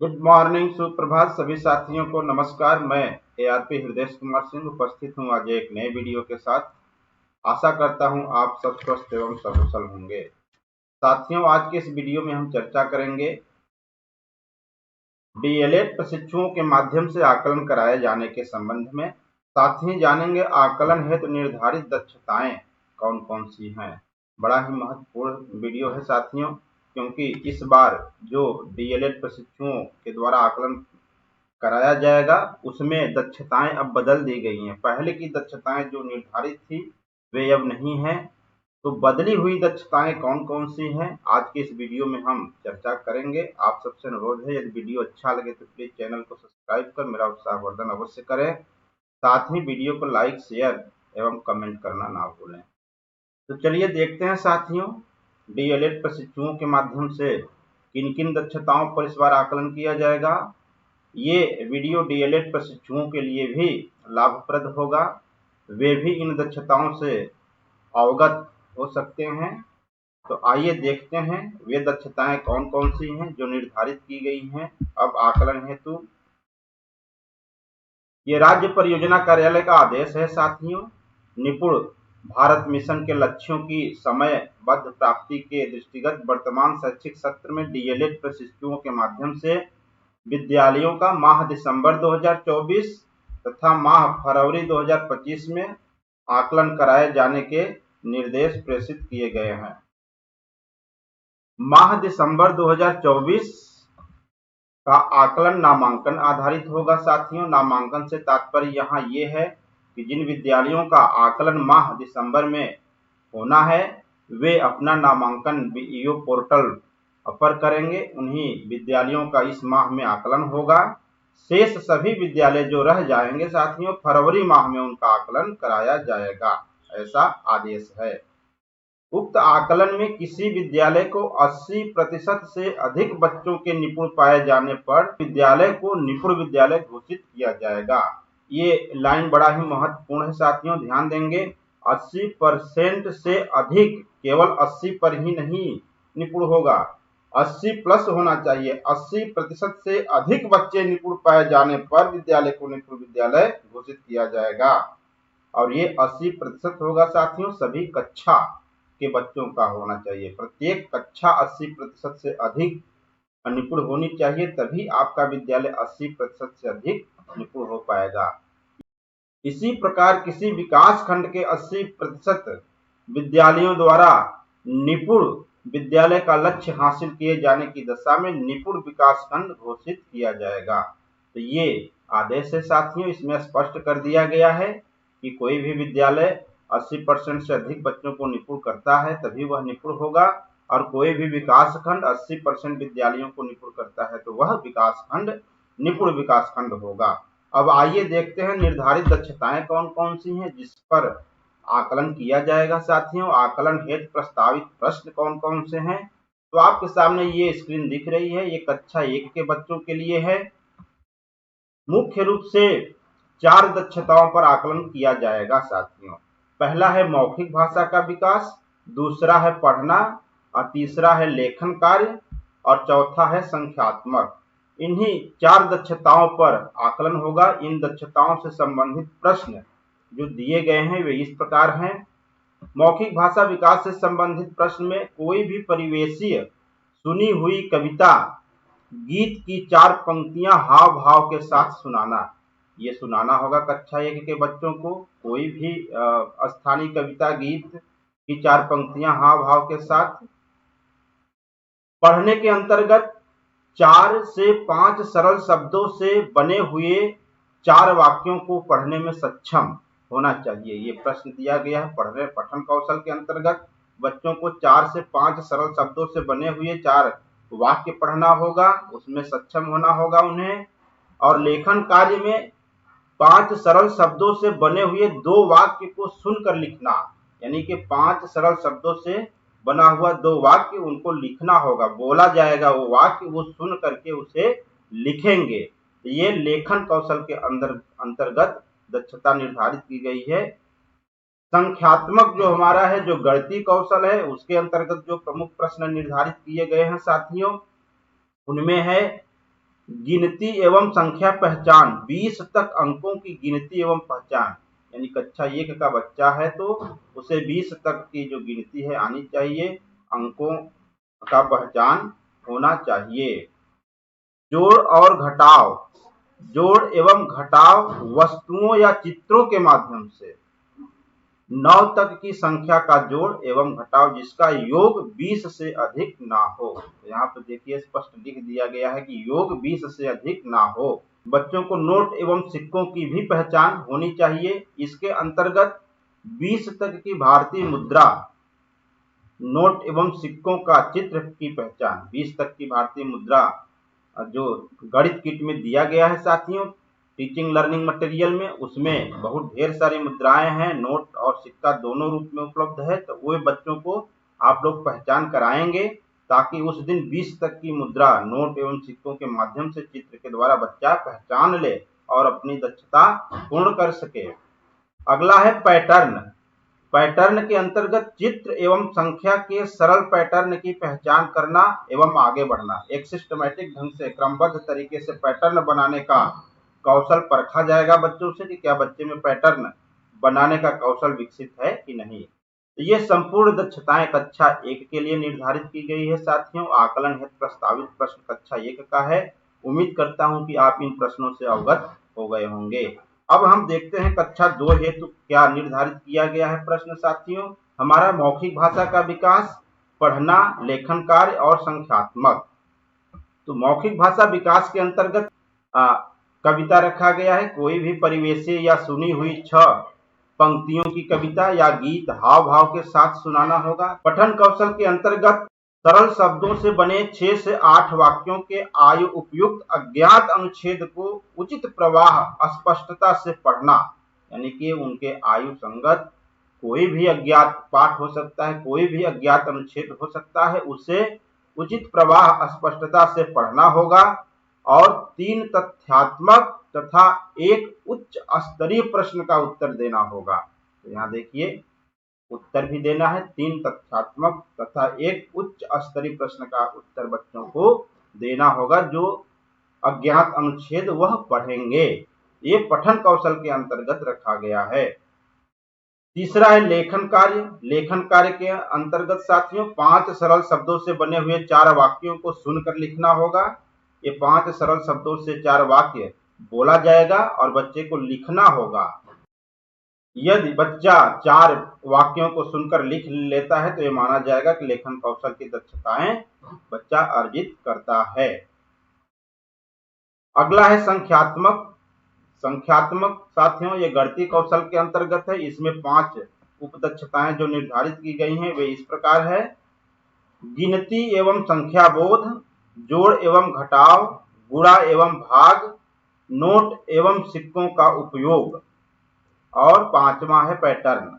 Good morning, सुप्रभात सभी साथियों को नमस्कार। मैं एआरपी हृदय कुमार सिंह उपस्थित हूँ आज एक नए वीडियो के साथ। आशा करता हूँ आप सब स्वस्थ एवं सकुशल होंगे। साथियों, आज के इस वीडियो में हम चर्चा करेंगे डीएलएड प्रशिक्षुओं के माध्यम से आकलन कराए जाने के संबंध में। साथ ही जानेंगे आकलन हेतु निर्धारित दक्षताएं कौन कौन सी हैं। बड़ा ही महत्वपूर्ण वीडियो है साथियों, क्योंकि इस बार जो डीएलएड प्रशिक्षुओं के द्वारा आकलन कराया जाएगा उसमें दक्षताएं अब बदल दी गई हैं। पहले की दक्षताएं जो निर्धारित थी वे अब नहीं है। तो बदली हुई दक्षताएं कौन कौन सी हैं आज के इस वीडियो में हम चर्चा करेंगे। आप सबसे अनुरोध है, यदि वीडियो अच्छा लगे तो प्लीज चैनल को सब्सक्राइब कर मेरा उत्साहवर्धन अवश्य करें। साथ ही वीडियो को लाइक, शेयर एवं कमेंट करना ना भूलें। तो चलिए देखते हैं साथियों, डीएलएड प्रशिक्षुओं के माध्यम से किन किन दक्षताओं पर इस बार आकलन किया जाएगा। ये वीडियो डीएलएड प्रशिक्षुओं के लिए भी लाभप्रद होगा। वे भी इन दक्षताओं से अवगत हो सकते हैं। तो आइए देखते हैं वे दक्षताएं कौन कौन सी हैं जो निर्धारित की गई हैं अब आकलन हेतु। ये राज्य परियोजना कार्यालय का आदेश है साथियों। निपुण भारत मिशन के लक्ष्यों की समयबद्ध प्राप्ति के दृष्टिगत वर्तमान शैक्षिक सत्र में डीएलएड प्रशिक्षुओं के माध्यम से विद्यालयों का माह दिसंबर 2024 तथा माह फरवरी 2025 में आकलन कराए जाने के निर्देश प्रेषित किए गए हैं। माह दिसंबर 2024 का आकलन नामांकन आधारित होगा साथियों। नामांकन से तात्पर्य यहाँ ये है कि जिन विद्यालयों का आकलन माह दिसंबर में होना है वे अपना नामांकन बीईओ पोर्टल पर करेंगे। उन्हीं विद्यालयों का इस माह में आकलन होगा। शेष सभी विद्यालय जो रह जाएंगे साथियों, फरवरी माह में उनका आकलन कराया जाएगा, ऐसा आदेश है। उक्त आकलन में किसी विद्यालय को 80% से अधिक बच्चों के निपुण पाए जाने पर विद्यालय को निपुण विद्यालय घोषित किया जाएगा। ये लाइन बड़ा ही महत्वपूर्ण है साथियों, ध्यान देंगे। 80% से अधिक, केवल 80 पर ही नहीं निपुण होगा, 80 प्लस होना चाहिए। 80% से अधिक बच्चे निपुण पाए जाने पर विद्यालय को निपुण विद्यालय घोषित किया जाएगा। और ये 80% होगा साथियों, सभी कक्षा के बच्चों का होना चाहिए। प्रत्येक कक्षा 80% से अधिक निपुण होनी चाहिए, तभी आपका विद्यालय 80% से अधिक निपुण हो पाएगा। इसी प्रकार किसी विकास खंड के 80% विद्यालयों द्वारा निपुण विद्यालय का लक्ष्य हासिल किए जाने की दशा में निपुण विकास खंड घोषित किया जाएगा। तो ये आदेश है साथियों, इसमें स्पष्ट कर दिया गया है कि कोई भी विद्यालय 80% से अधिक बच्चों को निपुण करता है तभी वह निपुण होगा, और कोई भी विकास खंड 80% विद्यालयों को निपुण करता है तो वह विकास खंड निपुण विकास खंड होगा। अब आइए देखते हैं निर्धारित दक्षताएं कौन कौन सी हैं जिस पर आकलन किया जाएगा साथियों। आकलन हेतु प्रस्तावित प्रश्न कौन कौन से हैं, तो आपके सामने ये स्क्रीन दिख रही है। ये कक्षा 1 के बच्चों के लिए है। मुख्य रूप से 4 दक्षताओं पर आकलन किया जाएगा साथियों। पहला है मौखिक भाषा का विकास, दूसरा है पढ़ना, और तीसरा है लेखन कार्य, और चौथा है संख्यात्मक। इन्हीं 4 दक्षताओं पर आकलन होगा। इन दक्षताओं से संबंधित प्रश्न जो दिए गए हैं वे इस प्रकार हैं। मौखिक भाषा विकास से संबंधित प्रश्न में कोई भी परिवेशीय सुनी हुई कविता, गीत की 4 पंक्तियां हाव भाव के साथ सुनाना। ये सुनाना होगा कक्षा 1 के बच्चों को। कोई भी स्थानीय कविता, गीत की 4 पंक्तियां हाव भाव के साथ। पढ़ने के अंतर्गत 4 से 5 सरल शब्दों से बने हुए 4 वाक्यों को पढ़ने में सक्षम होना चाहिए। ये प्रश्न दिया गया है। पठन कौशल के अंतर्गत बच्चों को 4 से 5 सरल शब्दों से बने हुए 4 वाक्य पढ़ना होगा, उसमें सक्षम होना होगा उन्हें। और लेखन कार्य में 5 सरल शब्दों से बने हुए 2 वाक्य को सुनकर लिखना, यानी कि 5 सरल शब्दों से बना हुआ 2 वाक्य उनको लिखना होगा। बोला जाएगा वो वाक्य, वो सुन करके उसे लिखेंगे। ये लेखन कौशल के अंतर्गत दक्षता निर्धारित की गई है। संख्यात्मक जो हमारा है, जो गणितीय कौशल है, उसके अंतर्गत जो प्रमुख प्रश्न निर्धारित किए गए हैं साथियों, उनमें है गिनती एवं संख्या पहचान, 20 तक अंकों की गिनती एवं पहचान, यानी कक्षा 1 का बच्चा है तो उसे 20 तक की जो गिनती है आनी चाहिए, अंकों का पहचान होना चाहिए। जोड़ और घटाव, जोड़ एवं घटाव वस्तुओं या चित्रों के माध्यम से 9 तक की संख्या का जोड़ एवं घटाव जिसका योग 20 से अधिक ना हो। यहाँ पर देखिए स्पष्ट लिख दिया गया है कि योग 20 से अधिक ना हो। बच्चों को नोट एवं सिक्कों की भी पहचान होनी चाहिए। इसके अंतर्गत 20 तक की भारतीय मुद्रा, नोट एवं सिक्कों का चित्र की पहचान, 20 तक की भारतीय मुद्रा जो गणित किट में दिया गया है साथियों, टीचिंग लर्निंग मटेरियल में, उसमें बहुत ढेर सारी मुद्राएं हैं, नोट और सिक्का दोनों रूप में उपलब्ध है। तो वो बच्चों को आप लोग पहचान कराएंगे ताकि उस दिन 20 तक की मुद्रा, नोट एवं सिक्कों के माध्यम से चित्र के द्वारा बच्चा पहचान ले और अपनी दक्षता पूर्ण कर सके। अगला है पैटर्न। पैटर्न के अंतर्गत चित्र एवं संख्या के सरल पैटर्न की पहचान करना एवं आगे बढ़ना। एक सिस्टमैटिक ढंग से क्रमबद्ध तरीके से पैटर्न बनाने का कौशल परखा जाएगा बच्चों से कि क्या बच्चे में पैटर्न बनाने का कौशल विकसित है कि नहीं। तो ये संपूर्ण दक्षताएं कक्षा 1 के लिए निर्धारित की गई है साथियों। आकलन हेतु प्रस्तावित प्रश्न कक्षा 1 का है। उम्मीद करता हूं कि आप इन प्रश्नों से अवगत हो गए होंगे। अब हम देखते हैं कक्षा 2 हेतु क्या निर्धारित किया गया है प्रश्न साथियों। हमारा मौखिक भाषा का विकास, पढ़ना, लेखन कार्य और संख्यात्मक। तो मौखिक भाषा विकास के अंतर्गत कविता रखा गया है। कोई भी परिवेशीय या सुनी हुई 6 पंक्तियों की कविता या गीत हाव भाव के साथ सुनाना होगा। पठन कौशल के अंतर्गत सरल शब्दों से बने 6 से 8 वाक्यों के आयु उपयुक्त अज्ञात अनुच्छेद को उचित प्रवाह स्पष्टता से पढ़ना, यानी कि उनके आयु संगत कोई भी अज्ञात पाठ हो सकता है, कोई भी अज्ञात अनुच्छेद हो सकता है, उसे उचित प्रवाह स्पष्टता से पढ़ना होगा और 3 तथ्यात्मक तथा एक उच्च स्तरीय प्रश्न का उत्तर देना होगा। तो यहाँ देखिए उत्तर भी देना है, 3 तथ्यात्मक तथा एक उच्च स्तरीय प्रश्न का उत्तर बच्चों को देना होगा जो अज्ञात अनुच्छेद वह पढ़ेंगे। ये पठन कौशल के अंतर्गत रखा गया है। तीसरा है लेखन कार्य। लेखन कार्य के अंतर्गत साथियों 5 सरल शब्दों से बने हुए 4 वाक्यों को सुनकर लिखना होगा। ये 5 सरल शब्दों से 4 वाक्य बोला जाएगा और बच्चे को लिखना होगा। यदि बच्चा 4 वाक्यों को सुनकर लिख लेता है तो ये माना जाएगा कि लेखन कौशल की दक्षताएं बच्चा अर्जित करता है। अगला है संख्यात्मक। संख्यात्मक साथियों ये गणितीय कौशल के अंतर्गत है। इसमें 5 उपदक्षताएं जो निर्धारित की गई हैं वे इस प्रकार है। गिनती एवं संख्या बोध, जोड़ एवं घटाव, गुणा एवं भाग, नोट एवं सिक्कों का उपयोग और 5वां है पैटर्न।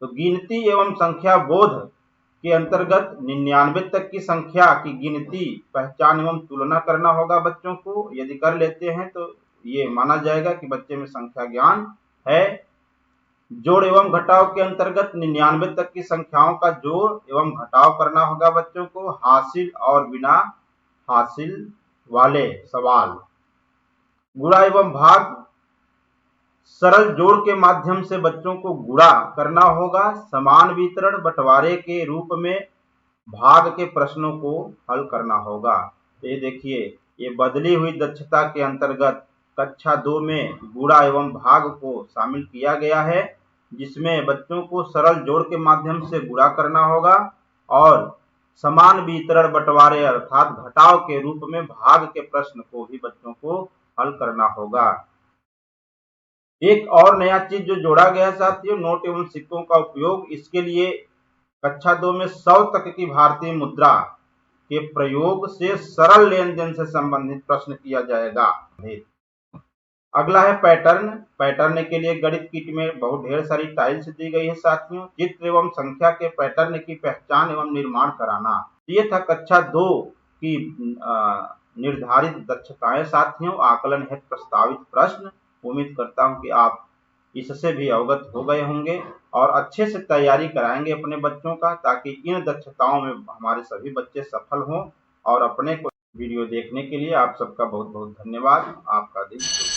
तो गिनती एवं संख्या बोध के अंतर्गत 99 तक की संख्या की गिनती, पहचान एवं तुलना करना होगा बच्चों को। यदि कर लेते हैं तो ये माना जाएगा कि बच्चे में संख्या ज्ञान है। जोड़ एवं घटाव के अंतर्गत 99 तक की संख्याओं का जोड़ एवं घटाव करना होगा बच्चों को, हासिल और बिना हासिल वाले सवाल। गुणा एवं भाग, सरल जोड़ के माध्यम से बच्चों को गुणा करना होगा। समान वितरण बंटवारे के रूप में भाग के प्रश्नों को हल करना होगा। ये देखिए ये बदली हुई दक्षता के अंतर्गत कक्षा 2 में गुणा एवं भाग को शामिल किया गया है, जिसमें बच्चों को सरल जोड़ के माध्यम से गुणा करना होगा और समान वितरण बंटवारे अर्थात घटाव के रूप में भाग के प्रश्न को भी बच्चों को हल करना होगा। एक और नया चीज जो जोड़ा गया साथियों, नोट एवं सिक्कों का उपयोग। इसके लिए कक्षा 2 में 100 तक की भारतीय मुद्रा के प्रयोग से सरल लेन देन से संबंधित प्रश्न किया जाएगा। अगला है पैटर्न। पैटर्न के लिए गणित किट में बहुत ढेर सारी टाइल्स दी गई है साथियों। चित्र एवं संख्या के पैटर्न की पहचान एवं निर्माण कराना, ये था कक्षा 2 की निर्धारित दक्षताएं साथियों। आकलन हेतु प्रस्तावित प्रश्न। उम्मीद करता हूं कि आप इससे भी अवगत हो गए होंगे और अच्छे से तैयारी कराएंगे अपने बच्चों का, ताकि इन दक्षताओं में हमारे सभी बच्चे सफल हों और अपने को वीडियो देखने के लिए आप सबका बहुत बहुत धन्यवाद। आपका दिन शुभ हो।